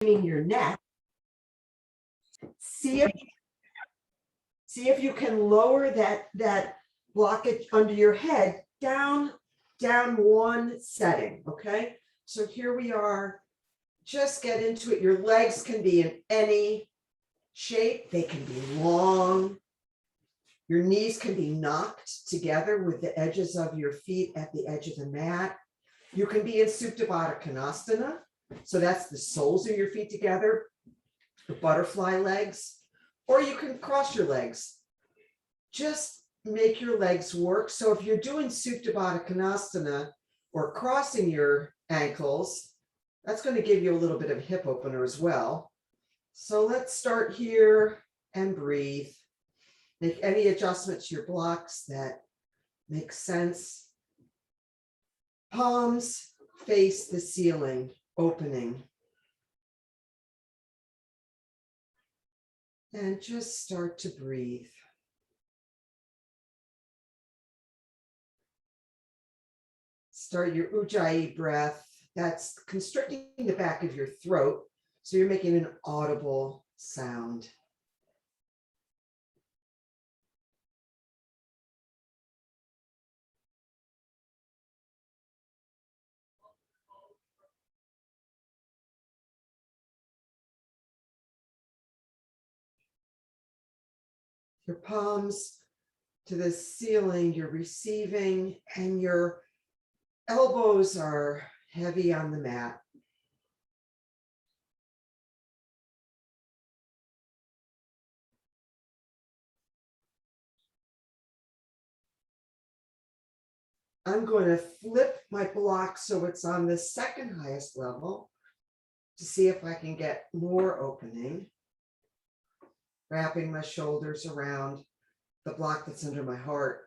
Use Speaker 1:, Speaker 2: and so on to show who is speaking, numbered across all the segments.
Speaker 1: your neck. See if you can lower that blockage under your head down one setting. Okay, so here we are. Just get into it. Your legs can be in any shape. They can be long. Your knees can be knocked together with the edges of your feet at the edge of the mat. You can be in Supta Baddha Konasana. So that's the soles of your feet together, the butterfly legs, or you can cross your legs. Just make your legs work. So if you're doing Supta Baddha Konasana or crossing your ankles, that's going to give you a little bit of hip opener as well. So let's start here and breathe. Make any adjustments to your blocks that make sense. Palms face the ceiling, opening. And just start to breathe. Start your Ujjayi breath. That's constricting the back of your throat, so you're making an audible sound. Your palms to the ceiling, you're receiving, and your elbows are heavy on the mat. I'm going to flip my block so it's on the second highest level to see if I can get more opening. Wrapping my shoulders around the block that's under my heart.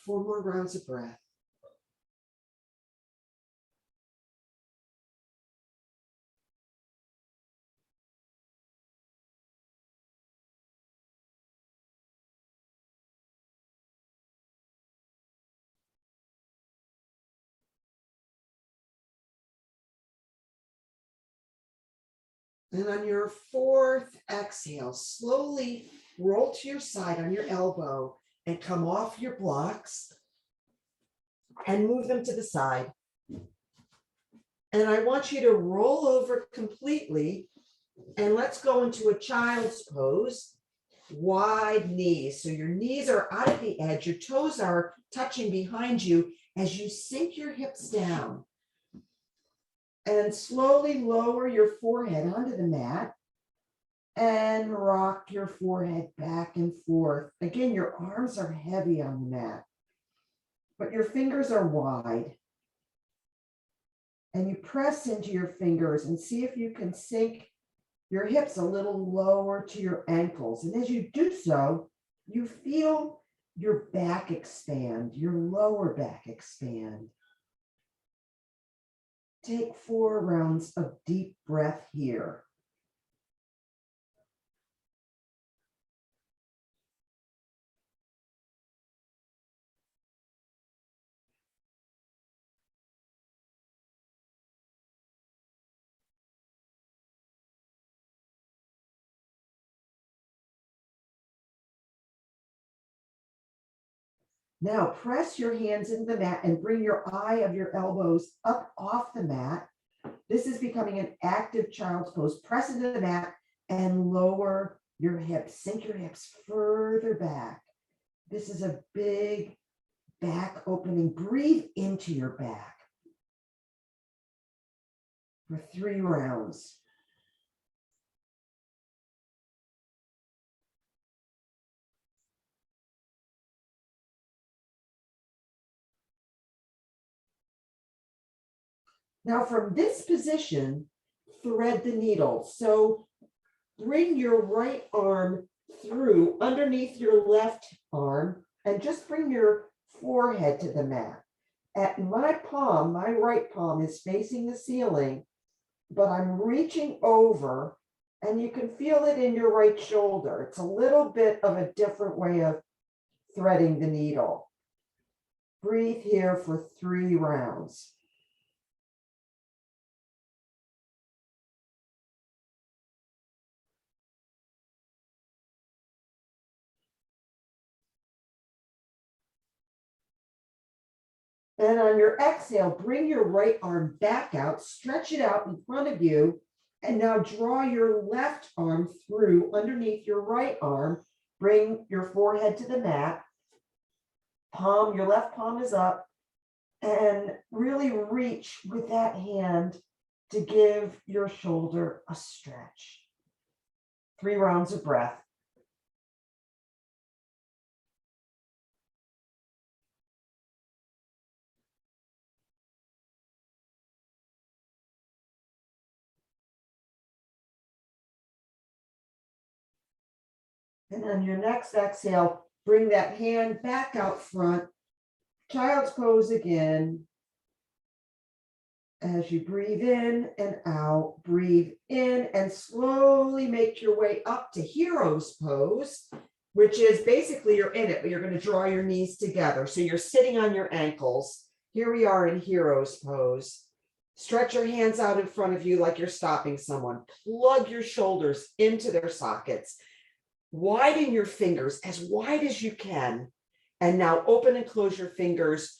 Speaker 1: Four more rounds of breath. And on your fourth exhale, slowly roll to your side on your elbow and come off your blocks and move them to the side. And I want you to roll over completely, and let's go into a child's pose. Wide knees. So your knees are out at the edge, your toes are touching behind you as you sink your hips down. And slowly lower your forehead onto the mat and rock your forehead back and forth. Again, your arms are heavy on the mat, but your fingers are wide. And you press into your fingers and see if you can sink your hips a little lower to your ankles. And as you do so, you feel your back expand, your lower back expand. Take 4 rounds of deep breath here. Now press your hands into the mat and bring your eye of your elbows up off the mat. This is becoming an active child's pose. Press into the mat and lower your hips. Sink your hips further back. This is a big back opening. Breathe into your back for 3 rounds. Now from this position, thread the needle. So bring your right arm through underneath your left arm and just bring your forehead to the mat. At my palm, my right palm is facing the ceiling, but I'm reaching over and you can feel it in your right shoulder. It's a little bit of a different way of threading the needle. Breathe here for 3 rounds. And on your exhale, bring your right arm back out, stretch it out in front of you, and now draw your left arm through underneath your right arm. Bring your forehead to the mat. Palm, your left palm is up, and really reach with that hand to give your shoulder a stretch. 3 rounds of breath. And on your next exhale, bring that hand back out front. Child's pose again. As you breathe in and out, breathe in and slowly make your way up to hero's pose, which is basically you're in it, but you're going to draw your knees together. So you're sitting on your ankles. Here we are in hero's pose. Stretch your hands out in front of you like you're stopping someone. Plug your shoulders into their sockets. Widen your fingers as wide as you can. And now open and close your fingers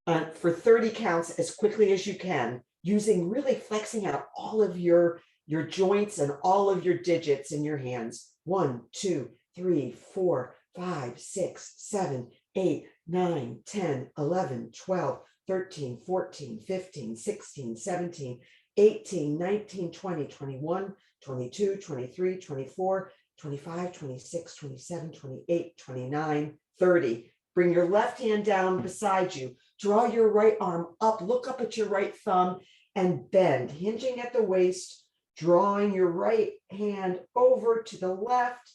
Speaker 1: for 30 counts as quickly as you can, using really flexing out all of your joints and all of your digits in your hands. 1, 2, 3, 4, 5, 6, 7, 8, 9, 10, 11, 12, 13, 14, 15, 16, 17, 18, 19, 20, 21, 22, 23, 24, 25, 26, 27, 28, 29, 30. Bring your left hand down beside you. Draw your right arm up, look up at your right thumb and bend, hinging at the waist, drawing your right hand over to the left.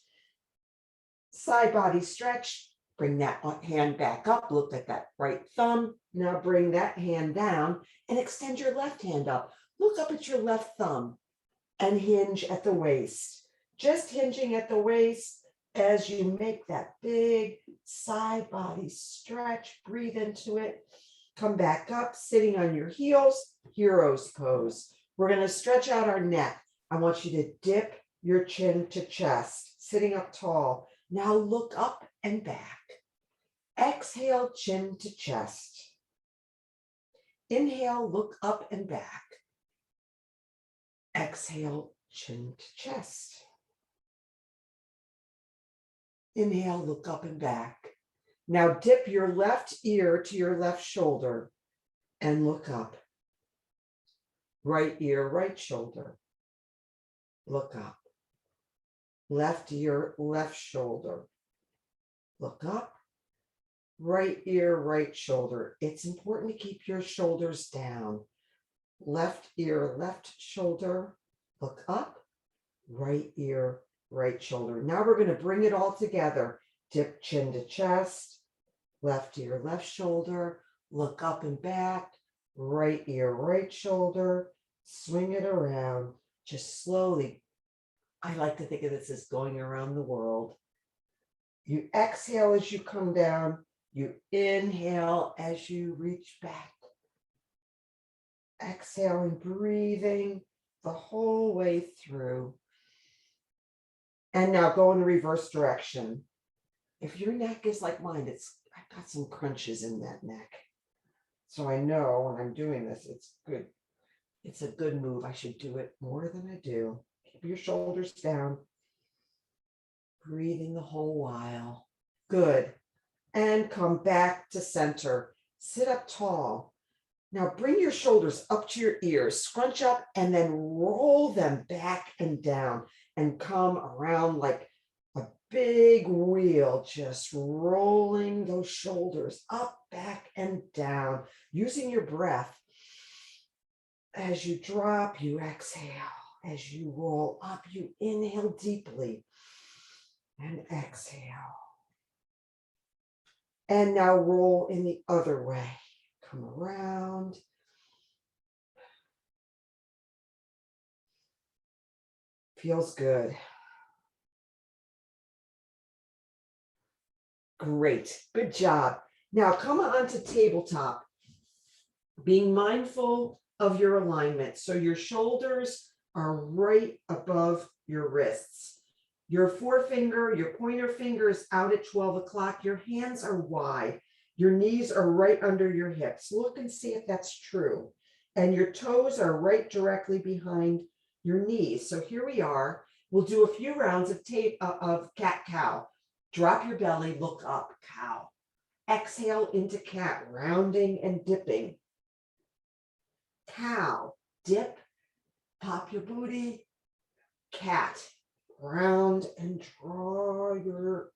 Speaker 1: Side body stretch. Bring that hand back up, look at that right thumb. Now bring that hand down and extend your left hand up. Look up at your left thumb and hinge at the waist. Just hinging at the waist as you make that big side body stretch. Breathe into it. Come back up, sitting on your heels, hero's pose. We're going to stretch out our neck. I want you to dip your chin to chest, sitting up tall. Now look up and back. Exhale, chin to chest. Inhale, look up and back. Exhale, chin to chest. Inhale, look up and back. Now dip your left ear to your left shoulder and look up. Right ear, right shoulder. Look up. Left ear, left shoulder. Look up. Right ear, right shoulder. It's important to keep your shoulders down. Left ear, left shoulder. Look up. Right ear, right shoulder. Now we're going to bring it all together. Dip chin to chest, left ear, left shoulder, look up and back, right ear, right shoulder, swing it around, just slowly. I like to think of this as going around the world. You exhale as you come down, you inhale as you reach back. Exhaling, breathing the whole way through. And now go in the reverse direction. If your neck is like mine, I've got some crunches in that neck. So I know when I'm doing this, it's good. It's a good move. I should do it more than I do. Keep your shoulders down. Breathing the whole while. Good. And come back to center. Sit up tall. Now bring your shoulders up to your ears, scrunch up, and then roll them back and down and come around like a big wheel, just rolling those shoulders up, back, and down, using your breath. As you drop, you exhale. As you roll up, you inhale deeply and exhale. And now roll in the other way. Come around. Feels good. Great. Good job. Now come on to tabletop. Being mindful of your alignment. So your shoulders are right above your wrists. Your forefinger, your pointer finger is out at 12 o'clock. Your hands are wide. Your knees are right under your hips. Look and see if that's true. And your toes are right directly behind your knees. So here we are. We'll do a few rounds of cat-cow. Drop your belly, look up, cow. Exhale into cat, rounding and dipping. Cow, dip, pop your booty. Cat, round and draw your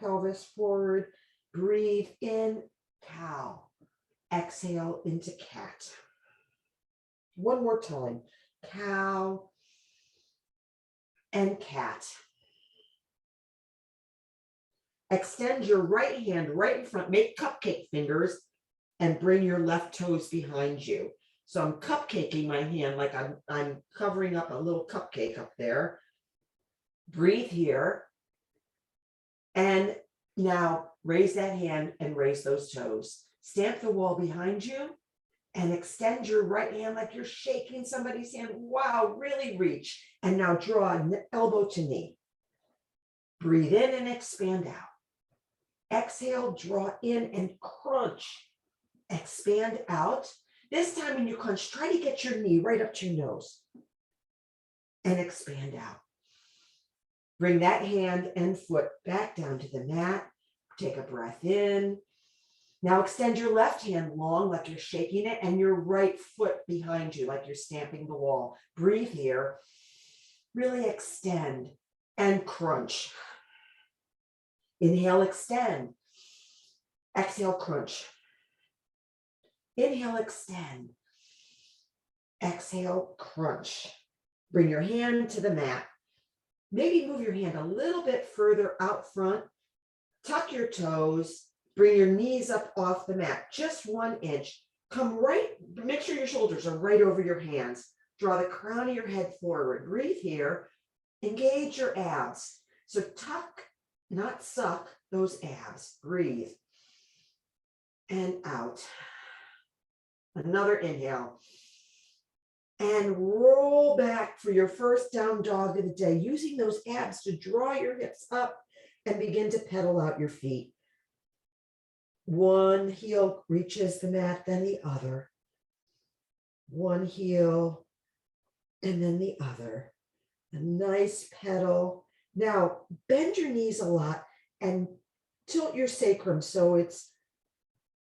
Speaker 1: pelvis forward. Breathe in, cow. Exhale into cat. One more time, cow and cat. Extend your right hand right in front, make cupcake fingers, and bring your left toes behind you. So I'm cupcaking my hand like I'm covering up a little cupcake up there. Breathe here. And now raise that hand and raise those toes. Stamp the wall behind you and extend your right hand like you're shaking somebody's hand. Wow, really reach. And now draw elbow to knee. Breathe in and expand out. Exhale, draw in and crunch. Expand out. This time when you crunch, try to get your knee right up to your nose and expand out. Bring that hand and foot back down to the mat. Take a breath in. Now extend your left hand long like you're shaking it and your right foot behind you like you're stamping the wall. Breathe here. Really extend and crunch. Inhale, extend. Exhale, crunch. Inhale, extend. Exhale, crunch. Bring your hand to the mat. Maybe move your hand a little bit further out front. Tuck your toes. Bring your knees up off the mat, just 1 inch. Come right, make sure your shoulders are right over your hands. Draw the crown of your head forward. Breathe here. Engage your abs. So tuck, not suck, those abs. Breathe. And out. Another inhale. And roll back for your first down dog of the day, using those abs to draw your hips up and begin to pedal out your feet. One heel reaches the mat, then the other. One heel, and then the other. A nice pedal. Now, bend your knees a lot and tilt your sacrum so it's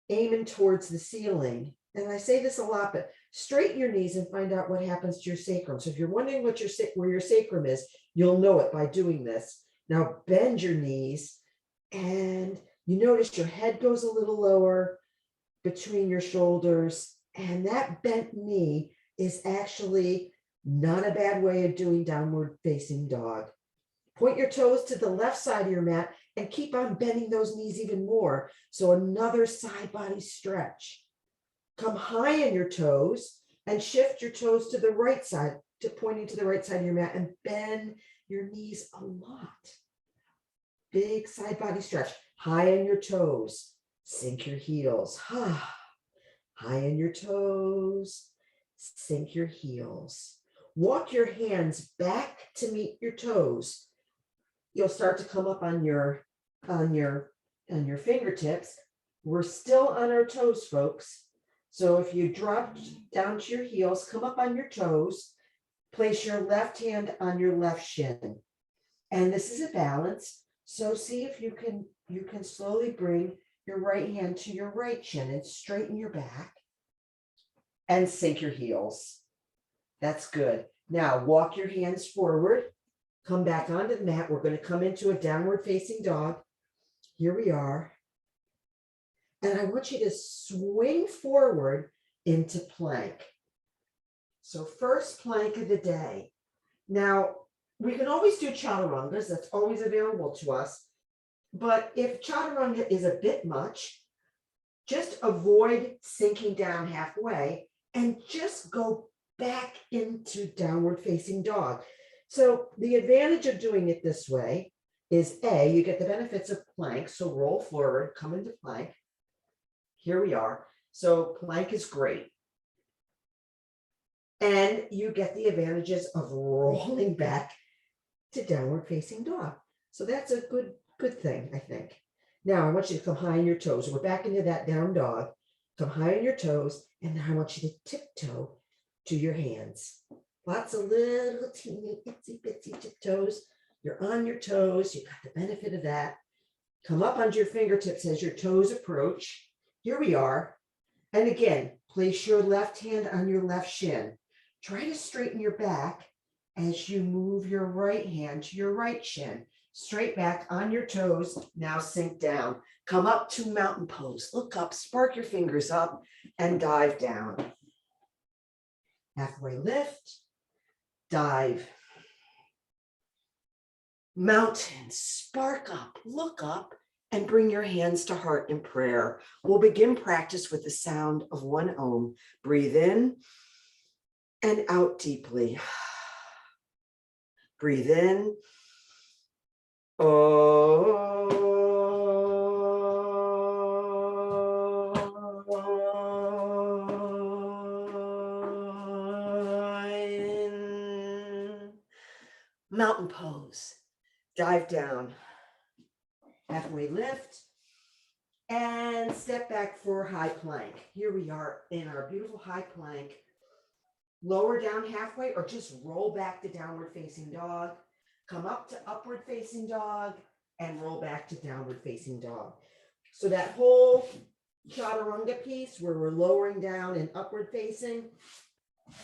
Speaker 1: aiming towards the ceiling. And I say this a lot, but straighten your knees and find out what happens to your sacrum. So if you're wondering what where your sacrum is, you'll know it by doing this. Now bend your knees and you notice your head goes a little lower between your shoulders. And that bent knee is actually not a bad way of doing downward facing dog. Point your toes to the left side of your mat and keep on bending those knees even more. So another side body stretch. Come high on your toes and shift your toes to the right side, pointing to the right side of your mat, and bend your knees a lot. Big side body stretch. High on your toes. Sink your heels. High on your toes. Sink your heels. Walk your hands back to meet your toes. You'll start to come up on your fingertips. We're still on our toes, folks. So if you drop down to your heels, come up on your toes, place your left hand on your left shin. And this is a balance. So see if you can slowly bring your right hand to your right shin and straighten your back and sink your heels. That's good. Now walk your hands forward, come back onto the mat. We're going to come into a downward facing dog. Here we are. And I want you to swing forward into plank. So first plank of the day. Now, we can always do chaturangas. That's always available to us. But if chaturanga is a bit much, just avoid sinking down halfway and just go back into downward facing dog. So the advantage of doing it this way is A, you get the benefits of plank. So roll forward, come into plank. Here we are. So plank is great. And you get the advantages of rolling back to downward facing dog. So that's a good thing, I think. Now I want you to come high on your toes. We're back into that down dog. Come high on your toes, and now I want you to tiptoe to your hands. Lots of little teeny itsy bitsy tiptoes. You're on your toes. You got the benefit of that. Come up onto your fingertips as your toes approach. Here we are. And again, place your left hand on your left shin. Try to straighten your back as you move your right hand to your right shin. Straight back on your toes. Now sink down. Come up to mountain pose. Look up, spark your fingers up, and dive down. Halfway lift, dive. Mountain, spark up, look up, and bring your hands to heart in prayer. We'll begin practice with the sound of one Om. Breathe in and out deeply. Breathe in. Mountain pose. Dive down. Halfway lift. And step back for high plank. Here we are in our beautiful high plank. Lower down halfway or just roll back to downward facing dog. Come up to upward facing dog and roll back to downward facing dog. So that whole chaturanga piece where we're lowering down and upward facing,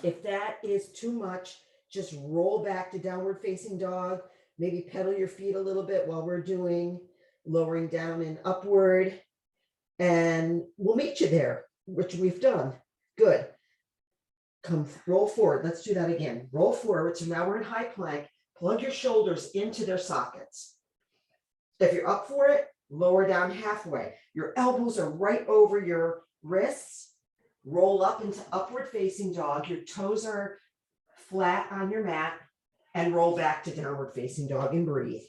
Speaker 1: if that is too much, just roll back to downward facing dog. Maybe pedal your feet a little bit while we're doing lowering down and upward. And we'll meet you there, which we've done. Good. Come roll forward. Let's do that again. Roll forward. So now we're in high plank. Plug your shoulders into their sockets. If you're up for it, lower down halfway. Your elbows are right over your wrists. Roll up into upward facing dog. Your toes are flat on your mat and roll back to downward facing dog and breathe.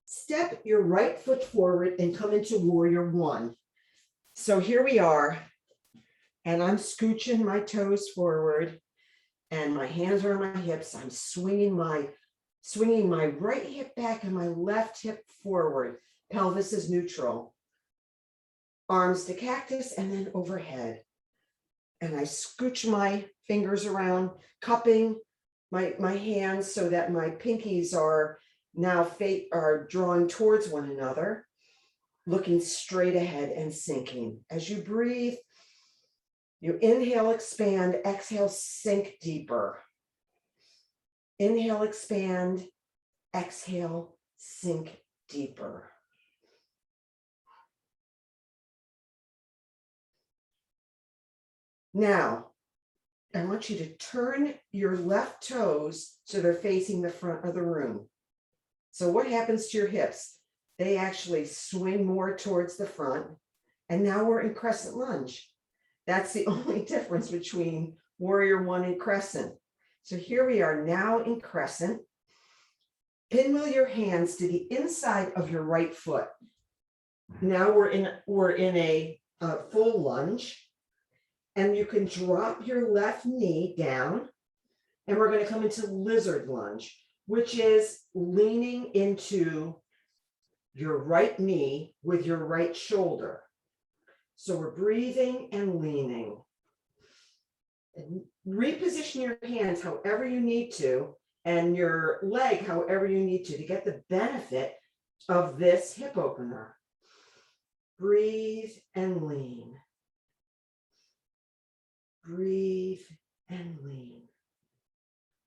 Speaker 1: Step your right foot forward and come into warrior one. So here we are, and I'm scooching my toes forward and my hands are on my hips. I'm swinging my right hip back and my left hip forward. Pelvis is neutral. Arms to cactus and then overhead. And I scooch my fingers around, cupping my hands so that my pinkies are now are drawing towards one another, looking straight ahead and sinking. As you breathe, you inhale, expand, exhale, sink deeper. Inhale, expand, exhale, sink deeper. Now, I want you to turn your left toes so they're facing the front of the room. So what happens to your hips? They actually swing more towards the front. And now we're in crescent lunge. That's the only difference between warrior one and crescent. So here we are now in crescent. Pinwheel your hands to the inside of your right foot. Now we're in a full lunge. And you can drop your left knee down. And we're going to come into lizard lunge, which is leaning into your right knee with your right shoulder. So we're breathing and leaning. And reposition your hands however you need to, and your leg however you need to get the benefit of this hip opener. Breathe and lean. Breathe and lean.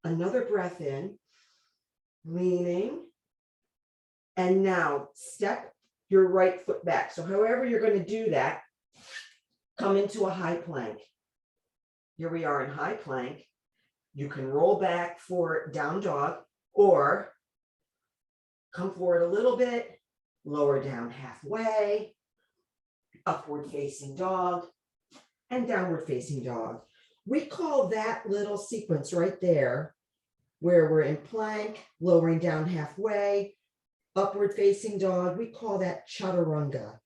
Speaker 1: Another breath in, leaning. And now step your right foot back. So however you're going to do that, Come into a high plank. Here we are in high plank. You can roll back for down dog or come forward a little bit, lower down halfway, upward facing dog, and downward facing dog. We call that little sequence right there, where we're in plank, lowering down halfway, upward facing dog, we call that Chaturanga.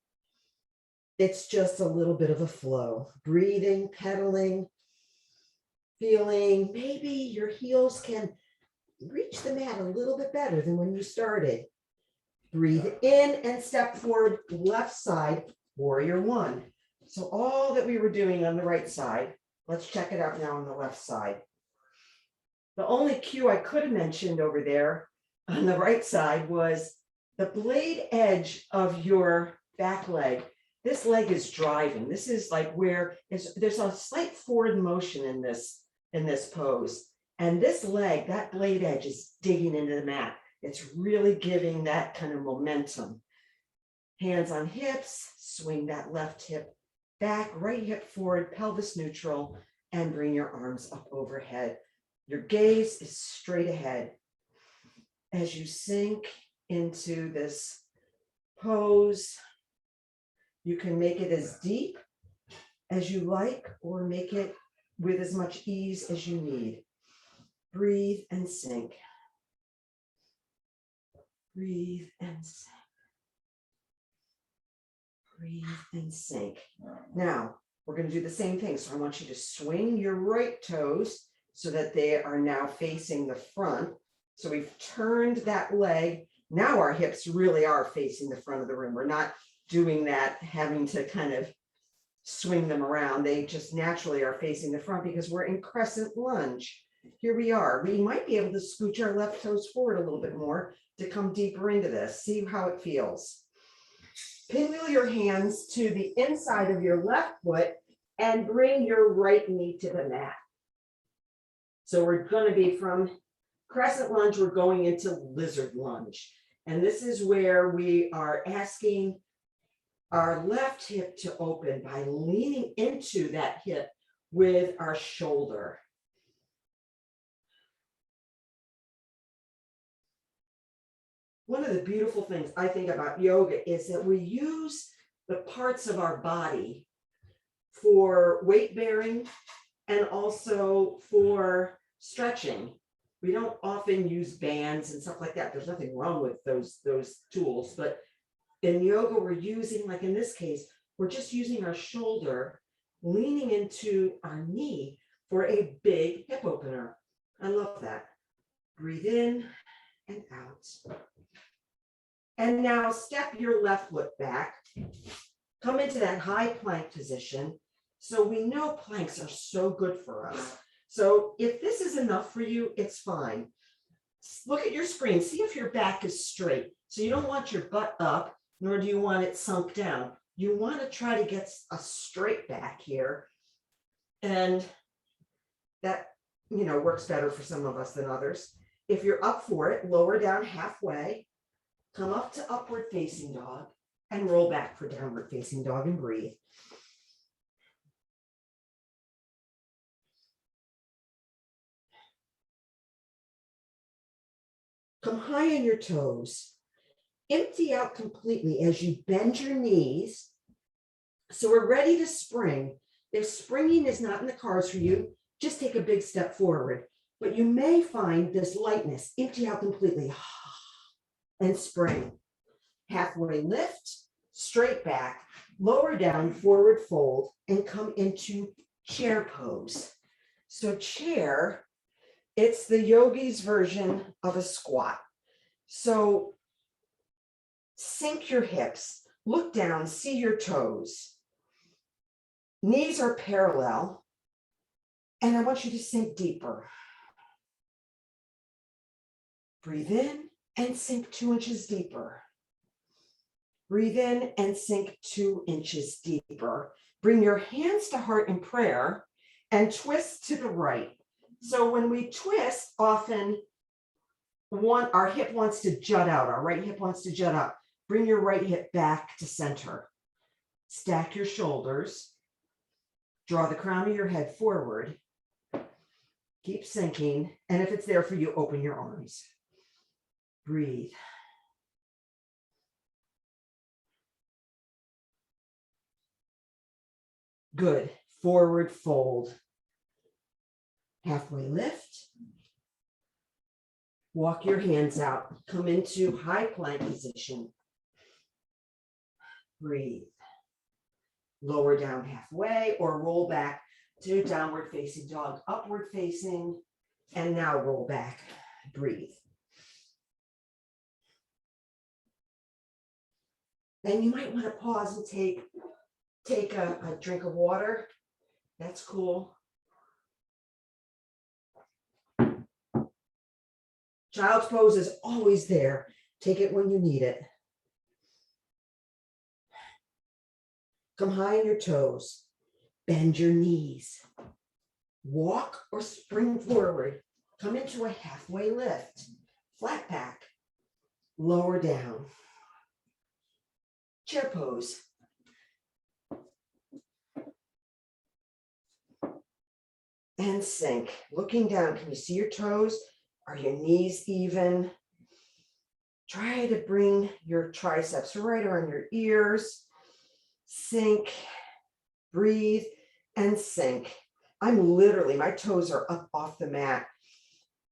Speaker 1: It's just a little bit of a flow, breathing, pedaling, feeling maybe your heels can reach the mat a little bit better than when you started. Breathe in and step forward, left side, warrior one. So all that we were doing on the right side, let's check it out now on the left side. The only cue I could have mentioned over there on the right side was the blade edge of your back leg. This leg is driving. This is like where there's a slight forward motion in this pose. And this leg, that blade edge is digging into the mat. It's really giving that kind of momentum. Hands on hips, swing that left hip back, right hip forward, pelvis neutral, and bring your arms up overhead. Your gaze is straight ahead. As you sink into this pose, you can make it as deep as you like, or make it with as much ease as you need. Breathe and sink. Breathe and sink. Breathe and sink. Now, we're going to do the same thing. So I want you to swing your right toes so that they are now facing the front. So we've turned that leg. Now our hips really are facing the front of the room. We're not doing that, having to kind of swing them around. They just naturally are facing the front because we're in crescent lunge. Here we are. We might be able to scooch our left toes forward a little bit more to come deeper into this. See how it feels. Pinwheel your hands to the inside of your left foot and bring your right knee to the mat. So we're going to be from crescent lunge, we're going into lizard lunge. And this is where we are asking our left hip to open by leaning into that hip with our shoulder. One of the beautiful things I think about yoga is that we use the parts of our body for weight bearing and also for stretching. We don't often use bands and stuff like that. There's nothing wrong with those tools, but in yoga, we're using, like in this case, we're just using our shoulder, leaning into our knee for a big hip opener. I love that. Breathe in and out. And now step your left foot back. Come into that high plank position. So we know planks are so good for us. So if this is enough for you, it's fine. Look at your screen. See if your back is straight. So you don't want your butt up, nor do you want it sunk down. You want to try to get a straight back here. And that, works better for some of us than others. If you're up for it, lower down halfway, come up to upward facing dog and roll back for downward facing dog and breathe. Come high on your toes. Empty out completely as you bend your knees. So we're ready to spring. If springing is not in the cards for you, just take a big step forward. But you may find this lightness. Empty out completely and spring. Halfway lift, straight back, lower down, forward fold, and come into chair pose. So chair, it's the yogi's version of a squat. So sink your hips, look down, see your toes. Knees are parallel, and I want you to sink deeper. Breathe in and sink 2 inches deeper. Breathe in and sink 2 inches deeper. Bring your hands to heart in prayer and twist to the right. So when we twist, often our hip wants to jut out. Our right hip wants to jut out. Bring your right hip back to center. Stack your shoulders. Draw the crown of your head forward. Keep sinking. And if it's there for you, open your arms. Breathe. Good. Forward fold. Halfway lift. Walk your hands out. Come into high plank position. Breathe. Lower down halfway or roll back to downward facing dog, upward facing, and now roll back. Breathe. And you might want to pause and take a drink of water. That's cool. Child's pose is always there. Take it when you need it. Come high on your toes. Bend your knees. Walk or spring forward. Come into a halfway lift. Flat back. Lower down. Chair pose. And sink. Looking down, can you see your toes? Are your knees even? Try to bring your triceps right around your ears. Sink, breathe, and sink. I'm literally, my toes are up off the mat.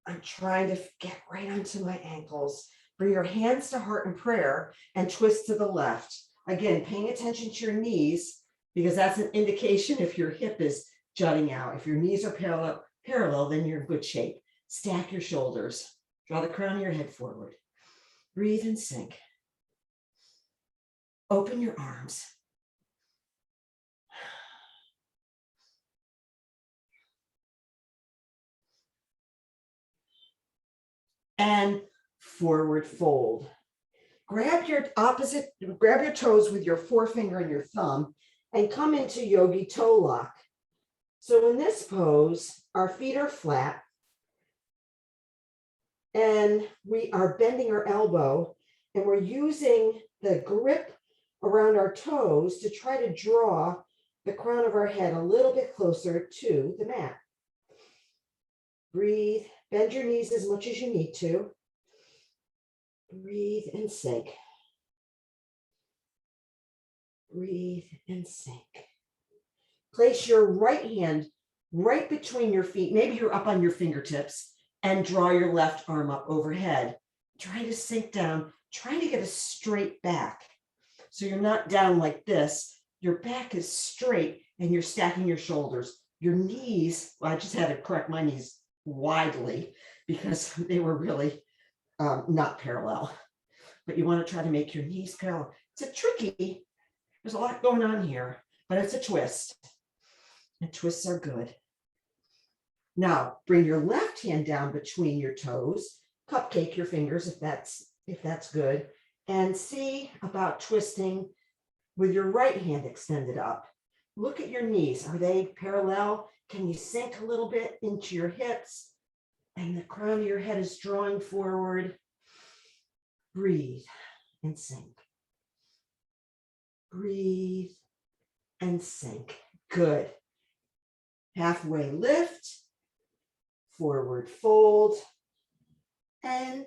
Speaker 1: I'm trying to get right onto my ankles. Bring your hands to heart in prayer and twist to the left. Again, paying attention to your knees, because that's an indication if your hip is jutting out. If your knees are parallel, then you're in good shape. Stack your shoulders. Draw the crown of your head forward. Breathe and sink. Open your arms. And forward fold. Grab your toes with your forefinger and your thumb and come into Yogi Toe Lock. So in this pose, our feet are flat and we are bending our elbow and we're using the grip around our toes to try to draw the crown of our head a little bit closer to the mat. Breathe, bend your knees as much as you need to. Breathe and sink. Breathe and sink. Place your right hand right between your feet. Maybe you're up on your fingertips and draw your left arm up overhead. Try to sink down, trying to get a straight back. So you're not down like this. Your back is straight and you're stacking your shoulders. Your knees, well, I just had to correct my knees widely because they were really not parallel. But you want to try to make your knees parallel. It's a tricky, there's a lot going on here, but it's a twist. And twists are good. Now, bring your left hand down between your toes, cupcake your fingers if that's good, and see about twisting with your right hand extended up. Look at your knees. Are they parallel? Can you sink a little bit into your hips? And the crown of your head is drawing forward. Breathe and sink. Breathe and sink. Good. Halfway lift, forward fold, and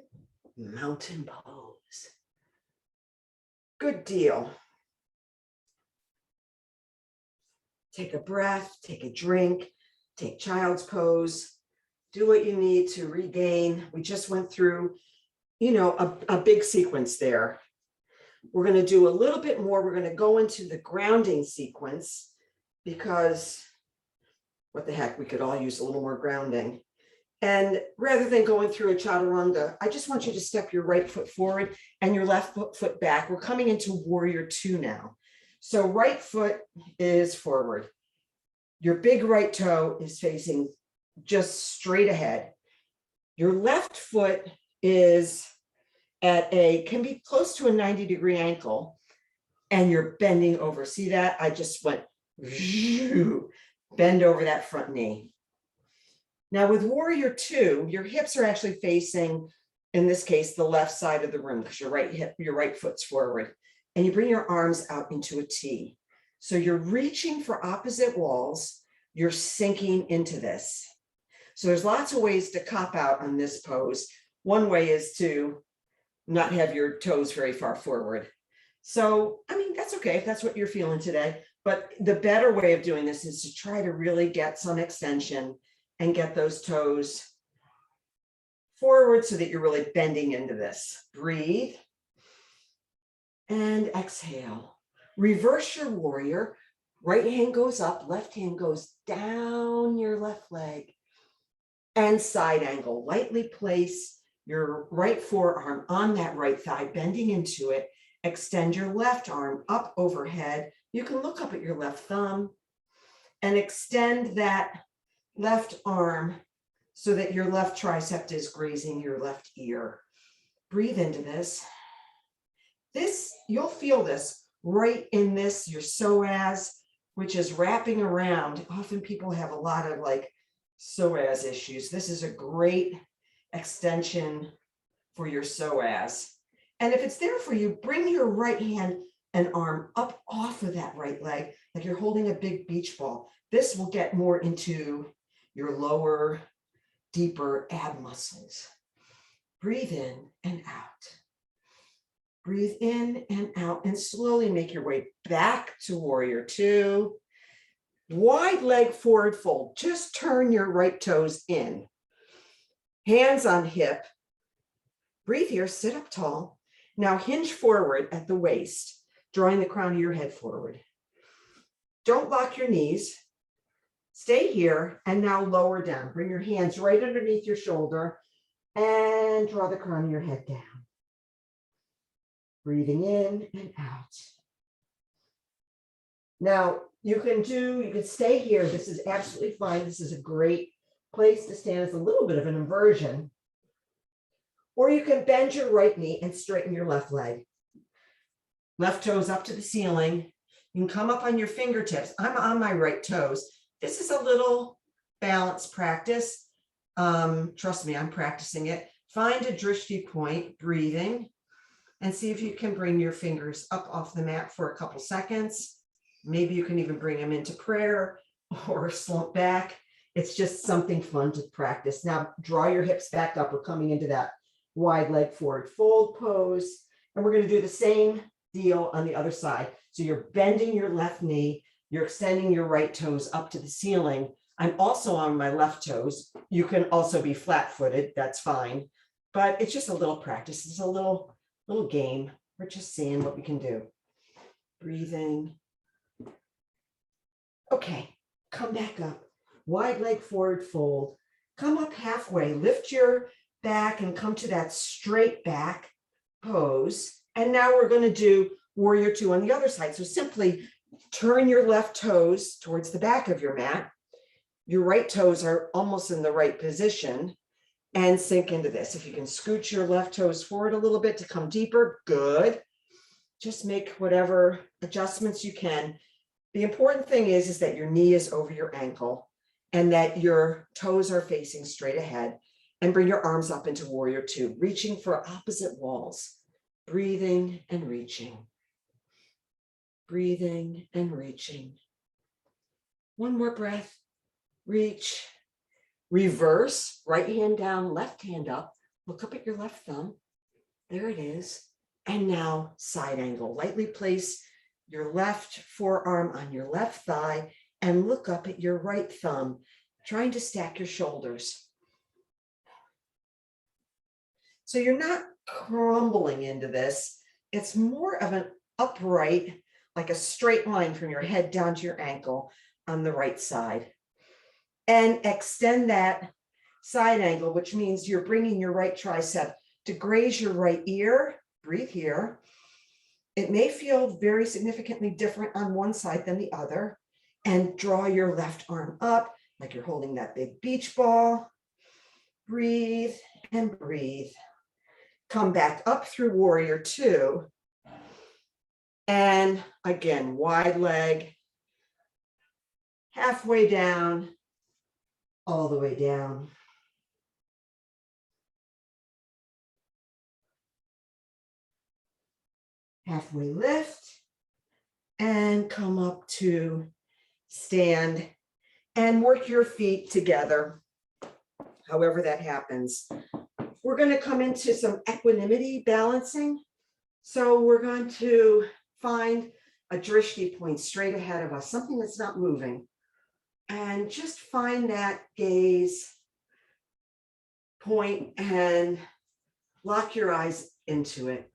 Speaker 1: mountain pose. Good deal. Take a breath, take a drink, take child's pose, do what you need to regain. We just went through, a big sequence there. We're going to do a little bit more. We're going to go into the grounding sequence because what the heck, we could all use a little more grounding. And rather than going through a Chaturanga, I just want you to step your right foot forward and your left foot back. We're coming into Warrior Two now. So right foot is forward. Your big right toe is facing just straight ahead. Your left foot is can be close to a 90-degree ankle, and you're bending over. See that? I just went, bend over that front knee. Now with Warrior Two, your hips are actually facing, in this case, the left side of the room because your right foot's forward. And you bring your arms out into a T. So you're reaching for opposite walls. you're sinking into this. So there's lots of ways to cop out on this pose. One way is to not have your toes very far forward. So, I mean, that's okay if that's what you're feeling today. But the better way of doing this is to try to really get some extension and get those toes forward so that you're really bending into this. Breathe and exhale. Reverse your warrior. Right hand goes up, left hand goes down your left leg. And side angle. Lightly place your right forearm on that right thigh, bending into it. Extend your left arm up overhead. You can look up at your left thumb and extend that left arm so that your left tricep is grazing your left ear. Breathe into this. You'll feel this right in this, your psoas, which is wrapping around. Often people have a lot of like psoas issues. This is a great extension for your psoas. And if it's there for you, bring your right hand and arm up off of that right leg, like you're holding a big beach ball. This will get more into your lower, deeper ab muscles. Breathe in and out. Breathe in and out, and slowly make your way back to warrior two. Wide leg forward fold. Just turn your right toes in. Hands on hip. Breathe here, sit up tall. Now hinge forward at the waist, drawing the crown of your head forward. Don't lock your knees. Stay here, and now lower down. Bring your hands right underneath your shoulder and draw the crown of your head down. Breathing in and out. Now, you can stay here. This is absolutely fine. This is a great place to stand. It's a little bit of an inversion. Or you can bend your right knee and straighten your left leg. Left toes up to the ceiling. You can come up on your fingertips. I'm on my right toes. This is a little balance practice. Trust me, I'm practicing it. Find a drishti point, breathing, and see if you can bring your fingers up off the mat for a couple seconds. Maybe you can even bring them into prayer or slump back. It's just something fun to practice. Now, draw your hips back up. We're coming into that wide leg forward fold pose. And we're going to do the same deal on the other side. So you're bending your left knee. You're extending your right toes up to the ceiling. I'm also on my left toes. You can also be flat-footed. That's fine. But it's just a little practice. It's a little game. We're just seeing what we can do. Breathing. Okay, come back up. Wide leg forward fold. Come up halfway. Lift your back and come to that straight back pose. And now we're going to do warrior two on the other side. So simply turn your left toes towards the back of your mat. Your right toes are almost in the right position. And sink into this. If you can scoot your left toes forward a little bit to come deeper, good. Just make whatever adjustments you can. The important thing is that your knee is over your ankle and that your toes are facing straight ahead, and bring your arms up into warrior two, reaching for opposite walls, breathing and reaching, breathing and reaching. One more breath, reach. Reverse, right hand down, left hand up. Look up at your left thumb. There it is. And now side angle. Lightly place your left forearm on your left thigh and look up at your right thumb, trying to stack your shoulders. So you're not crumbling into this. It's more of an upright, like a straight line from your head down to your ankle on the right side. And extend that side angle, which means you're bringing your right tricep to graze your right ear. Breathe here. It may feel very significantly different on one side than the other. And draw your left arm up like you're holding that big beach ball. Breathe and breathe. Come back up through warrior two. And again, wide leg, halfway down, all the way down. Halfway lift and come up to stand. and work your feet together, however that happens. We're going to come into some equanimity balancing. So we're going to find a drishti point straight ahead of us, something that's not moving. And just find that gaze point and lock your eyes into it.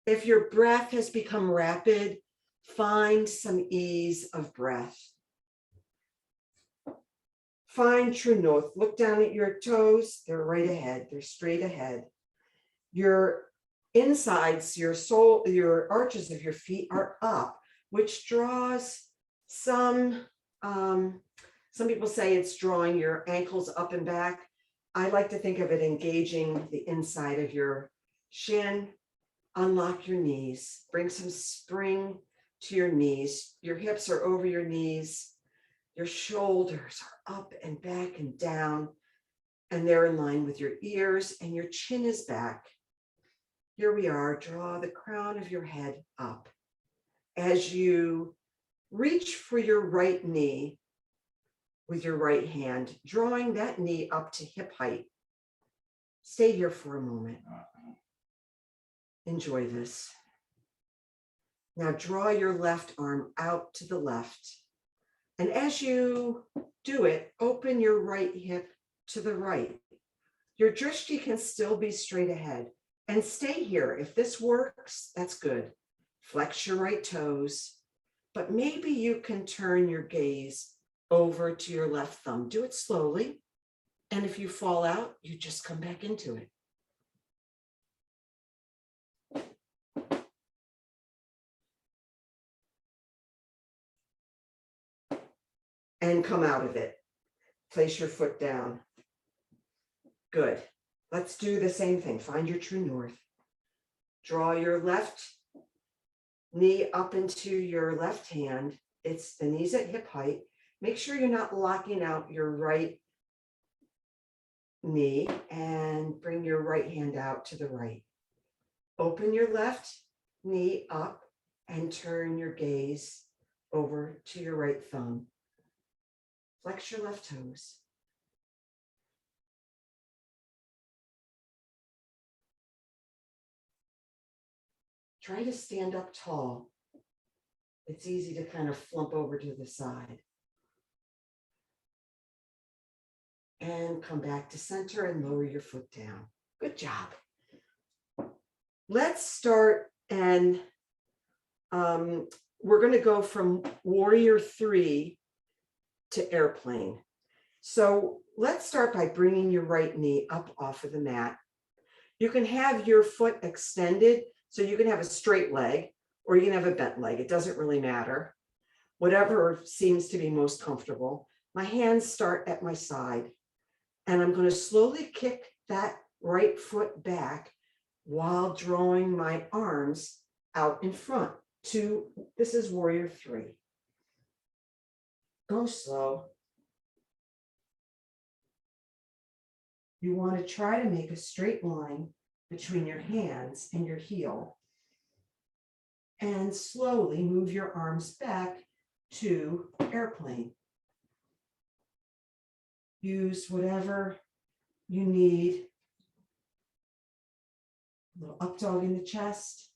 Speaker 1: If your breath has become rapid, find some ease of breath. Find true north. Look down at your toes. They're right ahead. They're straight ahead. Your insides, your sole, your arches of your feet are up, which draws some people say it's drawing your ankles up and back. I like to think of it engaging the inside of your shin. Unlock your knees. Bring some spring to your knees. Your hips are over your knees. Your shoulders are up and back and down, and they're in line with your ears, and your chin is back. Here we are. Draw the crown of your head up. As you reach for your right knee with your right hand, drawing that knee up to hip height. Stay here for a moment. Enjoy this. Now draw your left arm out to the left. And as you do it, open your right hip to the right. Your drishti can still be straight ahead. And stay here. If this works, that's good. Flex your right toes. But maybe you can turn your gaze over to your left thumb. Do it slowly. And if you fall out, you just come back into it. And come out of it. Place your foot down. Good. Let's do the same thing. Find your true north. Draw your left knee up into your left hand. It's the knees at hip height. Make sure you're not locking out your right knee, and bring your right hand out to the right. Open your left knee up and turn your gaze over to your right thumb. Flex your left toes. Try to stand up tall. It's easy to kind of flump over to the side. And come back to center and lower your foot down. Good job. Let's start, and we're going to go from warrior 3 to airplane. So let's start by bringing your right knee up off of the mat. You can have your foot extended, so you can have a straight leg or you can have a bent leg. It doesn't really matter. Whatever seems to be most comfortable. My hands start at my side, and I'm going to slowly kick that right foot back while drawing my arms out in front. This is warrior 3. Go slow. You want to try to make a straight line between your hands and your heel, and slowly move your arms back to airplane. Use whatever you need. A little up dog in the chest.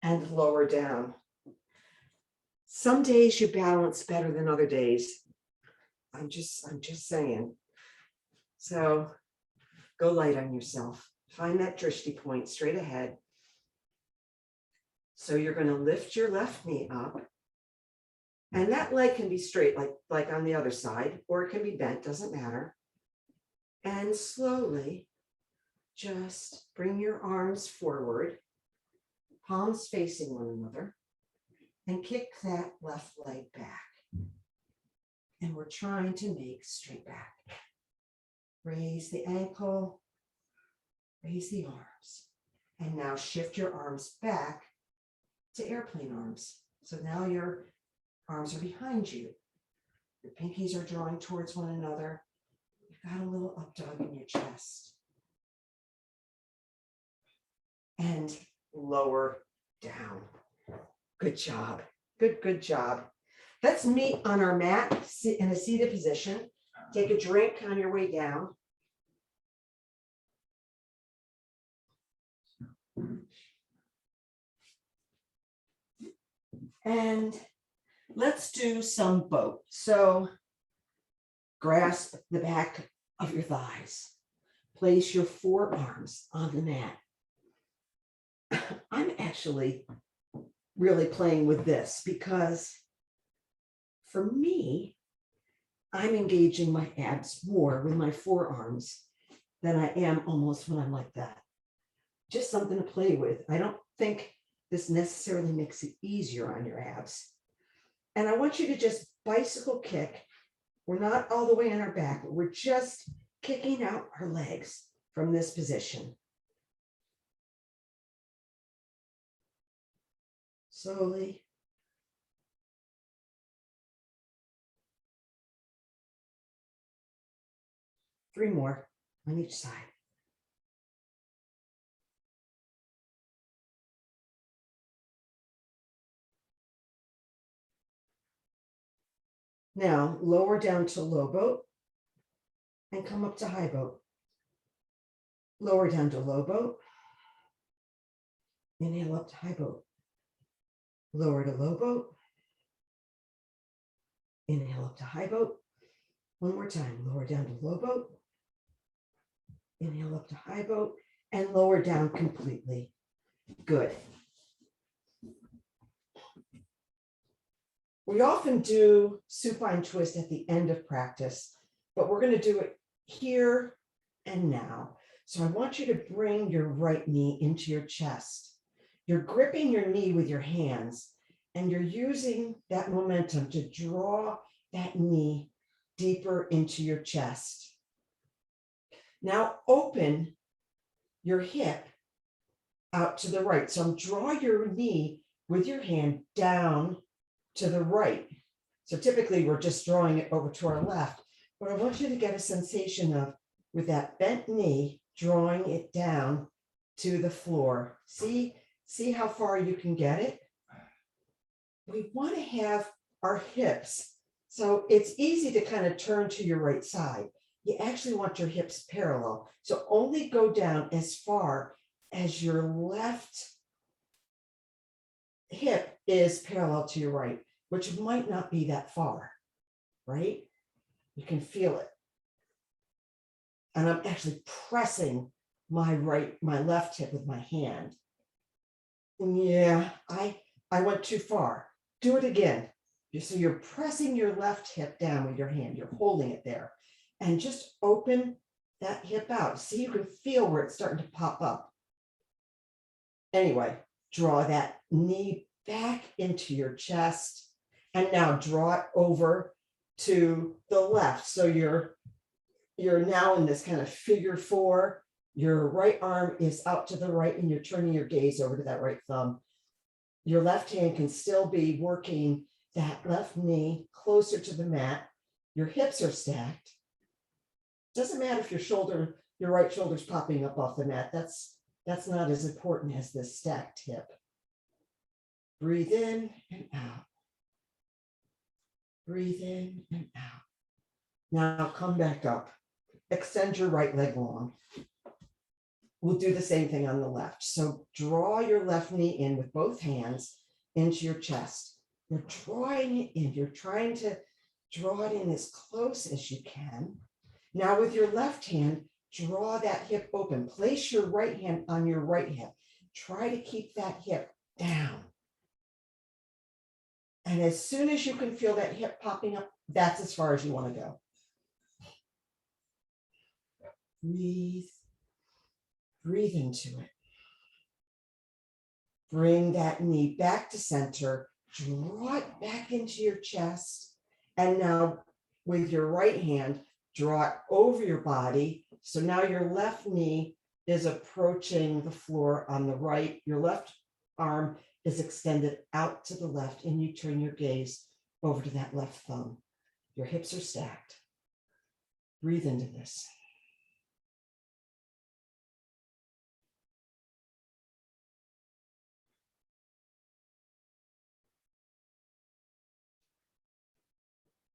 Speaker 1: And lower down. Some days you balance better than other days. I'm just saying. So go light on yourself. Find that drishti point straight ahead. So you're going to lift your left knee up. And that leg can be straight, like on the other side, or it can be bent, doesn't matter. And slowly just bring your arms forward, palms facing one another, and kick that left leg back. And we're trying to make straight back. Raise the ankle, raise the arms. And now shift your arms back to airplane arms. So now your arms are behind you. Your pinkies are drawing towards one another. You've got a little up dog in your chest. And lower down. Good job. Good job. Let's meet on our mat, sit in a seated position. Take a drink on your way down. And let's do some boat. So grasp the back of your thighs. Place your forearms on the mat. I'm actually really playing with this because for me, I'm engaging my abs more with my forearms than I am almost when I'm like that. Just something to play with. I don't think this necessarily makes it easier on your abs. And I want you to just bicycle kick. We're not all the way on our back, but we're just kicking out our legs from this position. Slowly. Three more on each side. Now lower down to low boat and come up to high boat. Lower down to low boat. Inhale up to high boat. Lower to low boat. Inhale up to high boat. One more time. Lower down to low boat. Inhale up to high boat and lower down completely. Good. We often do supine twist at the end of practice, but we're going to do it here and now. So I want you to bring your right knee into your chest. You're gripping your knee with your hands and you're using that momentum to draw that knee deeper into your chest. Now open your hip out to the right. So draw your knee with your hand down to the right. So typically we're just drawing it over to our left, but I want you to get a sensation of, with that bent knee, drawing it down to the floor. See how far you can get it? We want to have our hips. So it's easy to kind of turn to your right side. You actually want your hips parallel. So only go down as far as your left hip is parallel to your right, which might not be that far, right? You can feel it. And I'm actually pressing my left hip with my hand. Yeah, I went too far. Do it again. So you're pressing your left hip down with your hand. You're holding it there. And just open that hip out. See, you can feel where it's starting to pop up. Anyway, draw that knee back into your chest. And now draw it over to the left. So you're now in this kind of figure four. Your right arm is out to the right and you're turning your gaze over to that right thumb. Your left hand can still be working that left knee closer to the mat. Your hips are stacked. Doesn't matter if your right shoulder's popping up off the mat. That's not as important as this stacked hip. Breathe in and out. Breathe in and out. Now come back up. Extend your right leg long. We'll do the same thing on the left. So draw your left knee in with both hands into your chest. You're drawing it in. You're trying to draw it in as close as you can. Now with your left hand, draw that hip open. Place your right hand on your right hip. Try to keep that hip down. And as soon as you can feel that hip popping up, that's as far as you want to go. Breathe. Breathe into it. Bring that knee back to center. Draw it back into your chest. And now with your right hand, draw it over your body. So now your left knee is approaching the floor on the right. Your left arm is extended out to the left and you turn your gaze over to that left thumb. Your hips are stacked. Breathe into this.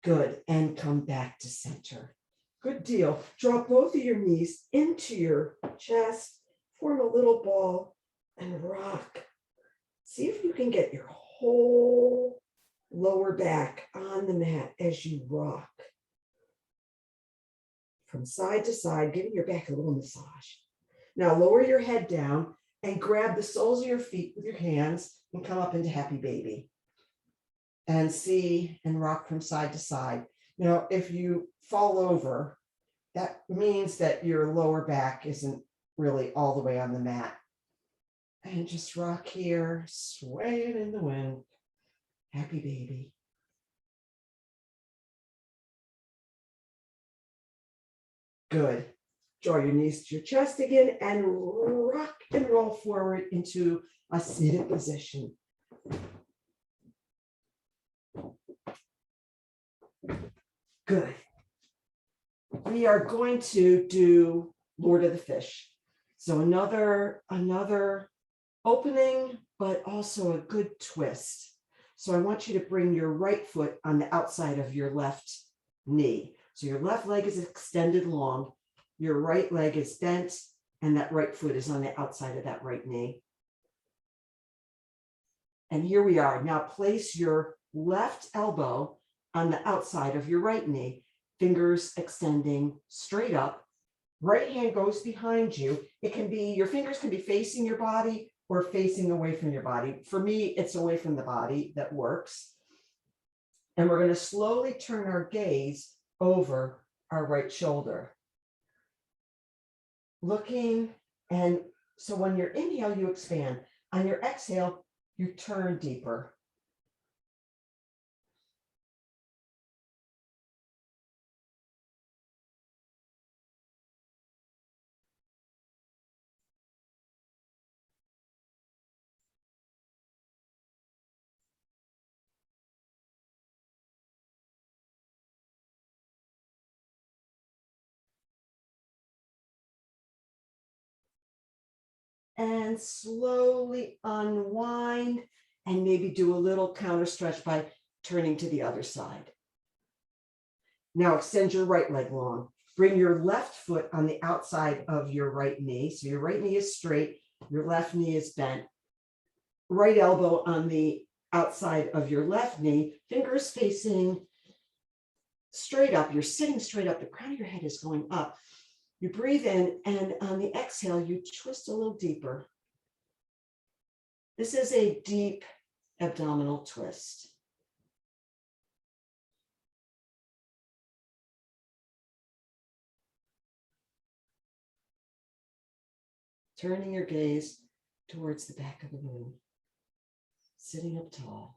Speaker 1: Good. And come back to center. Good deal. Draw both of your knees into your chest, form a little ball, and rock. See if you can get your whole lower back on the mat as you rock. From side to side, giving your back a little massage. Now lower your head down and grab the soles of your feet with your hands and come up into happy baby. And see and rock from side to side. Now, if you fall over, that means that your lower back isn't really all the way on the mat. And just rock here, swaying in the wind. Happy baby. Good. Draw your knees to your chest again and rock and roll forward into a seated position. Good. We are going to do Lord of the Fish. So another opening, but also a good twist. So I want you to bring your right foot on the outside of your left knee. So your left leg is extended long, your right leg is bent, and that right foot is on the outside of that right knee. And here we are. Now place your left elbow on the outside of your right knee, fingers extending straight up. Right hand goes behind you. It can be, your fingers can be facing your body or facing away from your body. For me, it's away from the body that works. And we're going to slowly turn our gaze over our right shoulder. Looking, and so when you inhale, you expand. On your exhale, you turn deeper. And slowly unwind and maybe do a little counter stretch by turning to the other side. Now extend your right leg long. Bring your left foot on the outside of your right knee. So your right knee is straight, your left knee is bent. Right elbow on the outside of your left knee, fingers facing straight up. You're sitting straight up. The crown of your head is going up. You breathe in, and on the exhale, you twist a little deeper. This is a deep abdominal twist. Turning your gaze towards the back of the room, sitting up tall.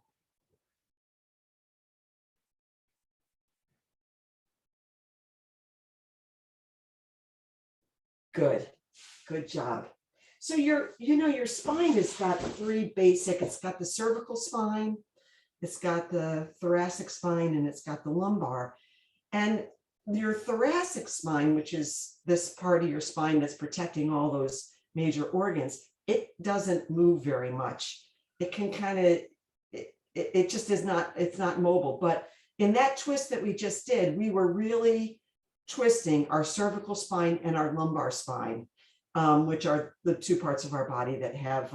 Speaker 1: Good, good job. So your spine has got three basic, it's got the cervical spine, it's got the thoracic spine, and it's got the lumbar. And your thoracic spine, which is this part of your spine that's protecting all those major organs, it doesn't move very much. It can kind of, it just is not, it's not mobile. But in that twist that we just did, we were really twisting our cervical spine and our lumbar spine, which are the two parts of our body that have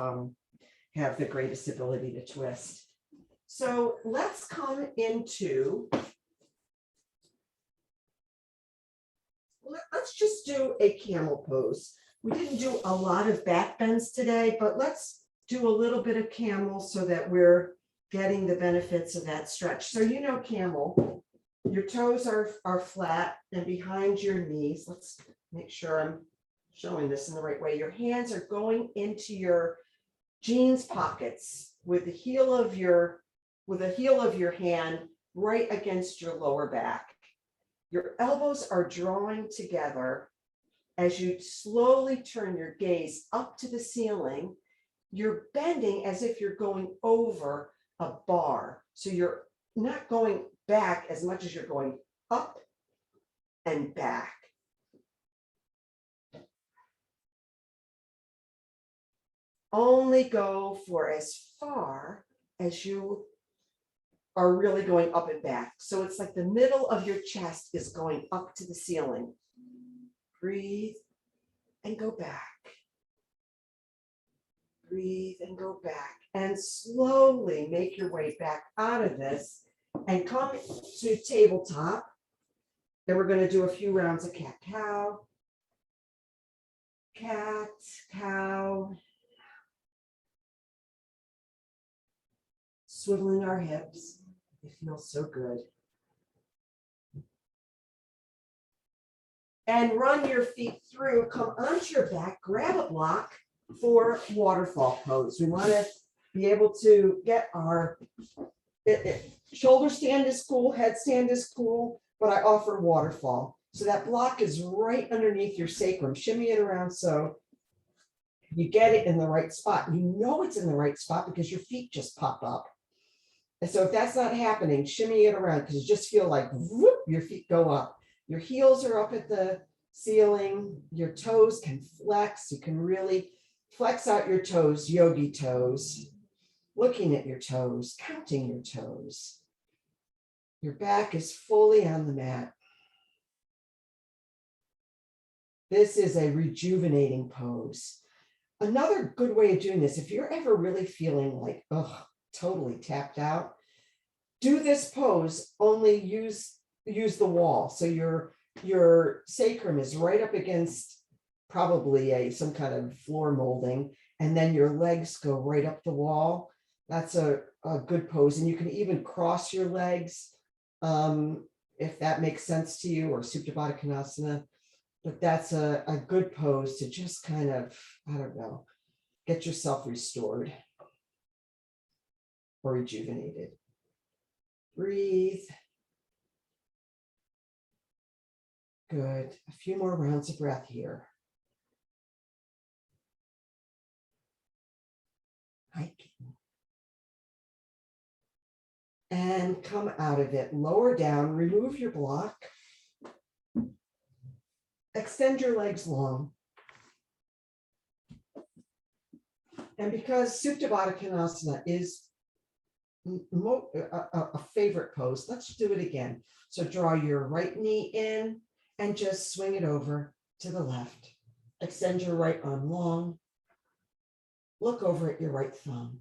Speaker 1: the greatest ability to twist. So let's come into, let's just do a camel pose. We didn't do a lot of back bends today, but let's do a little bit of camel so that we're getting the benefits of that stretch. So camel, your toes are flat and behind your knees. Let's make sure I'm showing this in the right way. Your hands are going into your jeans pockets with the heel of your hand right against your lower back. Your elbows are drawing together. As you slowly turn your gaze up to the ceiling, you're bending as if you're going over a bar. So you're not going back as much as you're going up and back. Only go for as far as you are really going up and back. So it's like the middle of your chest is going up to the ceiling. Breathe and go back. Breathe and go back. And slowly make your way back out of this and come to tabletop. Then we're going to do a few rounds of cat, cow. Cat, cow. Swiveling our hips. It feels so good. And run your feet through, come onto your back, grab a block for waterfall pose. We want to be able to get our shoulder stand is cool, headstand is cool, but I offer waterfall. So that block is right underneath your sacrum. Shimmy it around so you get it in the right spot. You know it's in the right spot because your feet just pop up. And so if that's not happening, shimmy it around because you just feel like whoop, your feet go up. Your heels are up at the ceiling. Your toes can flex. You can really flex out your toes, yogi toes, looking at your toes, counting your toes. Your back is fully on the mat. This is a rejuvenating pose. Another good way of doing this, if you're ever really feeling like, oh, totally tapped out, do this pose, only use the wall. So your sacrum is right up against probably some kind of floor molding, and then your legs go right up the wall. That's a good pose. And you can even cross your legs if that makes sense to you, or Supta Baddha Konasana. But that's a good pose to just kind of, I don't know, get yourself restored or rejuvenated. Breathe. Good. A few more rounds of breath here. Hiking. And come out of it. Lower down. Remove your block. Extend your legs long. And because Supta Baddha Konasana is a favorite pose, let's do it again. So draw your right knee in and just swing it over to the left. Extend your right arm long. Look over at your right thumb.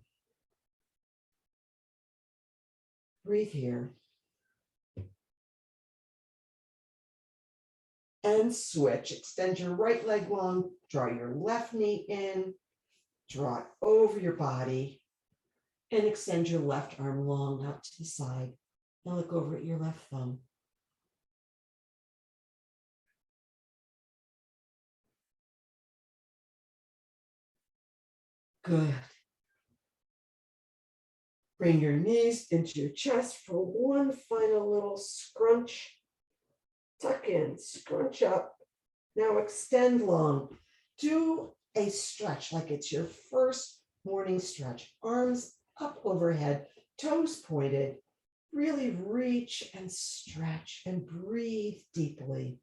Speaker 1: Breathe here. And switch. Extend your right leg long. Draw your left knee in. Draw it over your body. And extend your left arm long out to the side. Now look over at your left thumb. Good. Bring your knees into your chest for one final little scrunch. Tuck in, scrunch up. Now extend long. Do a stretch like it's your first morning stretch. Arms up overhead, toes pointed. Really reach and stretch and breathe deeply.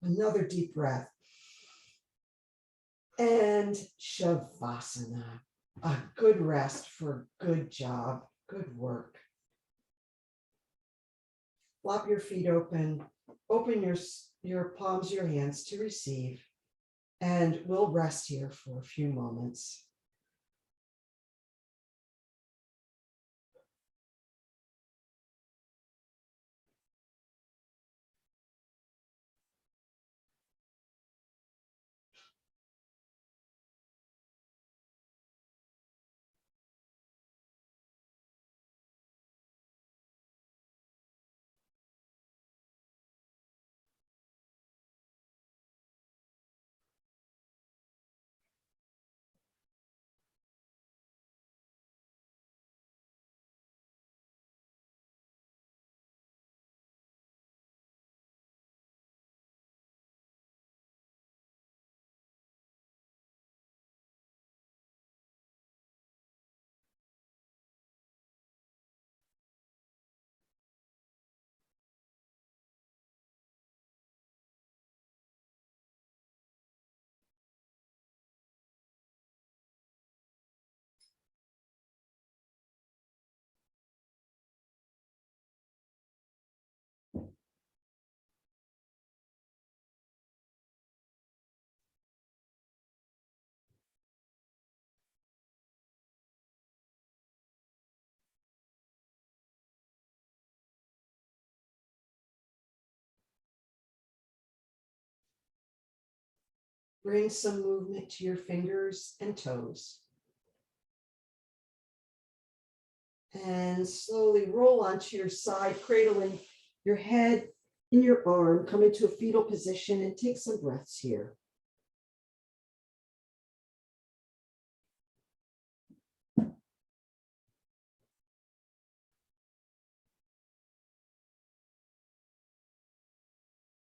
Speaker 1: Another deep breath. And Shavasana, a good rest for a good job, good work. Flop your feet open your palms, your hands to receive, and we'll rest here for a few moments. Bring some movement to your fingers and toes. And slowly roll onto your side, cradling your head in your arm. Come into a fetal position and take some breaths here.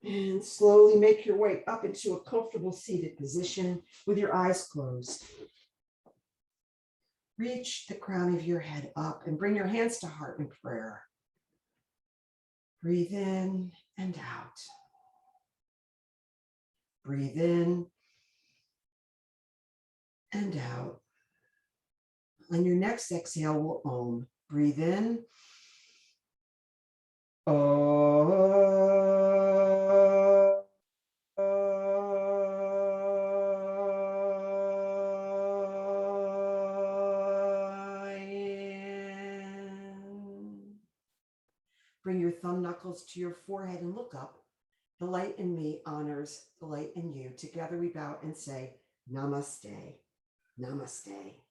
Speaker 1: And slowly make your way up into a comfortable seated position with your eyes closed. Reach the crown of your head up and bring your hands to heart in prayer. Breathe in and out. Breathe in and out. On your next exhale, we'll Om. Breathe in. Bring your thumb knuckles to your forehead and look up. The light in me honors the light in you. Together we bow and say, Namaste, Namaste.